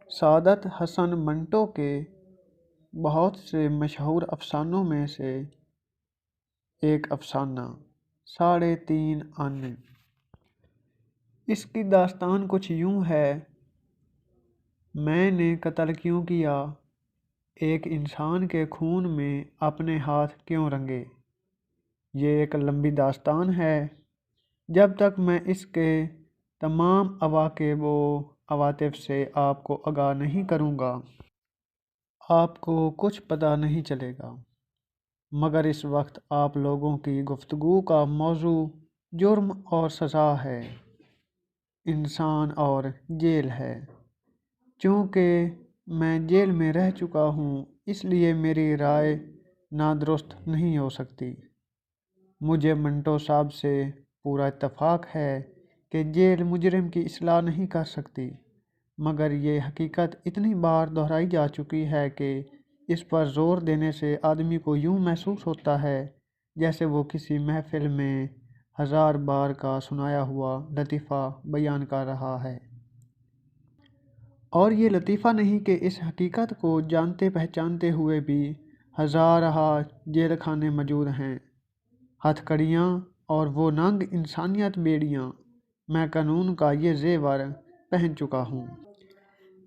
سعادت حسن منٹو کے بہت سے مشہور افسانوں میں سے ایک افسانہ 3.5 آنے۔ اس کی داستان کچھ یوں ہے: میں نے قتل کیوں کیا؟ ایک انسان کے خون میں اپنے ہاتھ کیوں رنگے؟ یہ ایک لمبی داستان ہے۔ جب تک میں اس کے تمام عواقب و عواطف سے آپ کو آگاہ نہیں کروں گا، آپ کو کچھ پتہ نہیں چلے گا۔ مگر اس وقت آپ لوگوں کی گفتگو کا موضوع جرم اور سزا ہے، انسان اور جیل ہے۔ چونکہ میں جیل میں رہ چکا ہوں، اس لیے میری رائے نادرست نہیں ہو سکتی۔ مجھے منٹو صاحب سے پورا اتفاق ہے کہ جیل مجرم کی اصلاح نہیں کر سکتی، مگر یہ حقیقت اتنی بار دہرائی جا چکی ہے کہ اس پر زور دینے سے آدمی کو یوں محسوس ہوتا ہے جیسے وہ کسی محفل میں 1000 بار کا سنایا ہوا لطیفہ بیان کر رہا ہے۔ اور یہ لطیفہ نہیں کہ اس حقیقت کو جانتے پہچانتے ہوئے بھی ہزارہا جیل خانے موجود ہیں، ہتھ کڑیاں اور وہ ننگ انسانیت بیڑیاں۔ میں قانون کا یہ زیور پہن چکا ہوں۔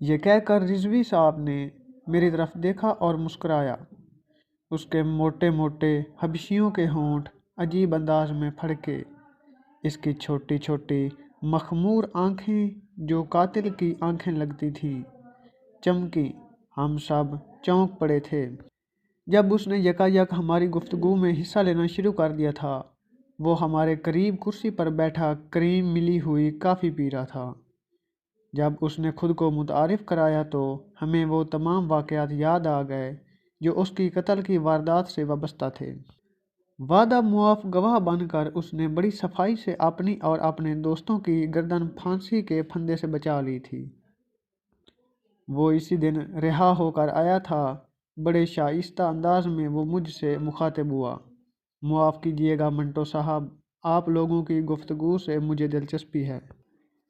یہ کہہ کر رضوی صاحب نے میری طرف دیکھا اور مسکرایا۔ اس کے موٹے موٹے حبشیوں کے ہونٹ عجیب انداز میں پھڑکے۔ اس کی چھوٹی چھوٹی مخمور آنکھیں جو قاتل کی آنکھیں لگتی تھیں، چمکیں۔ ہم سب چونک پڑے تھے جب اس نے یکایک ہماری گفتگو میں حصہ لینا شروع کر دیا تھا۔ وہ ہمارے قریب کرسی پر بیٹھا کریم ملی ہوئی کافی پی رہا تھا۔ جب اس نے خود کو متعارف کرایا تو ہمیں وہ تمام واقعات یاد آ گئے جو اس کی قتل کی واردات سے وابستہ تھے۔ وعدہ معاف گواہ بن کر اس نے بڑی صفائی سے اپنی اور اپنے دوستوں کی گردن پھانسی کے پھندے سے بچا لی تھی۔ وہ اسی دن رہا ہو کر آیا تھا۔ بڑے شائستہ انداز میں وہ مجھ سے مخاطب ہوا: معاف کیجیے گا منٹو صاحب، آپ لوگوں کی گفتگو سے مجھے دلچسپی ہے۔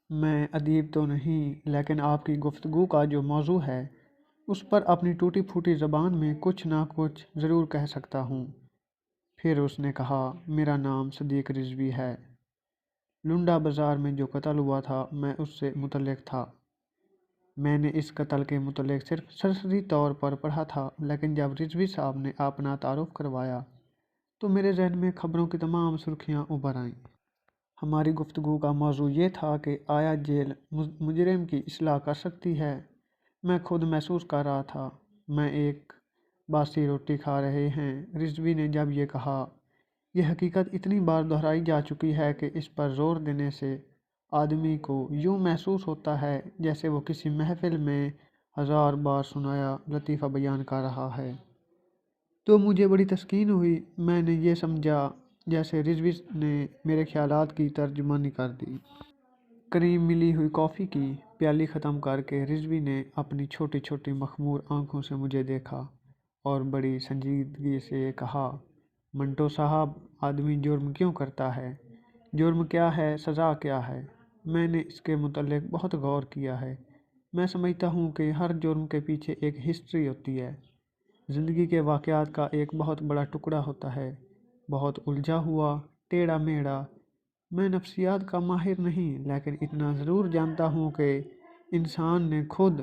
میں ادیب تو نہیں، لیکن آپ کی گفتگو کا جو موضوع ہے اس پر اپنی ٹوٹی پھوٹی زبان میں کچھ نہ کچھ ضرور کہہ سکتا ہوں۔ پھر اس نے کہا: میرا نام صدیق رضوی ہے۔ لنڈا بازار میں جو قتل ہوا تھا میں اس سے متعلق تھا۔ میں نے اس قتل کے متعلق صرف سرسری طور پر پڑھا تھا، لیکن جب رضوی صاحب نے اپنا تعارف کروایا تو میرے ذہن میں خبروں کی تمام سرخیاں ابھر آئیں۔ ہماری گفتگو کا موضوع یہ تھا کہ آیا جیل مجرم کی اصلاح کر سکتی ہے؟ میں خود محسوس کر رہا تھا میں ایک باسی روٹی کھا رہے ہیں۔ رضوی نے جب یہ کہا: یہ حقیقت اتنی بار دہرائی جا چکی ہے کہ اس پر زور دینے سے آدمی کو یوں محسوس ہوتا ہے جیسے وہ کسی محفل میں 1000 بار سنایا لطیفہ بیان کر رہا ہے، تو مجھے بڑی تسکین ہوئی۔ میں نے یہ سمجھا جیسے رضوی نے میرے خیالات کی ترجمانی کر دی۔ کریم ملی ہوئی کافی کی پیالی ختم کر کے رضوی نے اپنی چھوٹی چھوٹی مخمور آنکھوں سے مجھے دیکھا اور بڑی سنجیدگی سے کہا: منٹو صاحب، آدمی جرم کیوں کرتا ہے؟ جرم کیا ہے؟ سزا کیا ہے؟ میں نے اس کے متعلق بہت غور کیا ہے۔ میں سمجھتا ہوں کہ ہر جرم کے پیچھے ایک ہسٹری ہوتی ہے۔ زندگی کے واقعات کا ایک بہت بڑا ٹکڑا ہوتا ہے، بہت الجھا ہوا، ٹیڑھا میڑھا۔ میں نفسیات کا ماہر نہیں، لیکن اتنا ضرور جانتا ہوں کہ انسان نے خود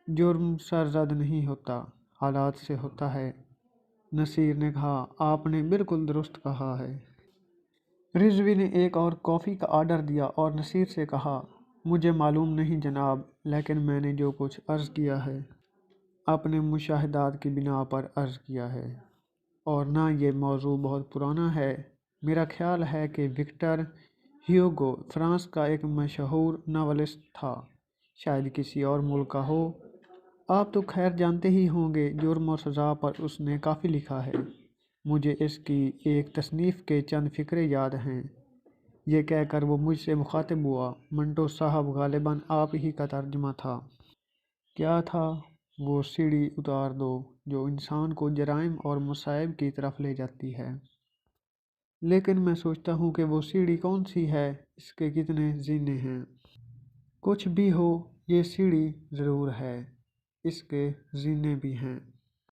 جرم سرزد نہیں ہوتا، حالات سے ہوتا ہے۔ نصیر نے کہا: آپ نے بالکل درست کہا ہے۔ رضوی نے ایک اور کافی کا آرڈر دیا اور نصیر سے کہا: مجھے معلوم نہیں جناب، لیکن میں نے جو کچھ عرض کیا ہے اپنے مشاہدات کی بنا پر عرض کیا ہے، اور نہ یہ موضوع بہت پرانا ہے۔ میرا خیال ہے کہ وکٹر ہیوگو فرانس کا ایک مشہور ناولسٹ تھا، شاید کسی اور ملک کا ہو۔ آپ تو خیر جانتے ہی ہوں گے، جرم اور سزا پر اس نے کافی لکھا ہے۔ مجھے اس کی ایک تصنیف کے چند فقرے یاد ہیں۔ یہ کہہ کر وہ مجھ سے مخاطب ہوا: منٹو صاحب، غالباً آپ ہی کا ترجمہ تھا۔ کیا تھا؟ وہ سیڑھی اتار دو جو انسان کو جرائم اور مصائب کی طرف لے جاتی ہے۔ لیکن میں سوچتا ہوں کہ وہ سیڑھی کون سی ہے، اس کے کتنے زینے ہیں؟ کچھ بھی ہو، یہ سیڑھی ضرور ہے، اس کے زینے بھی ہیں۔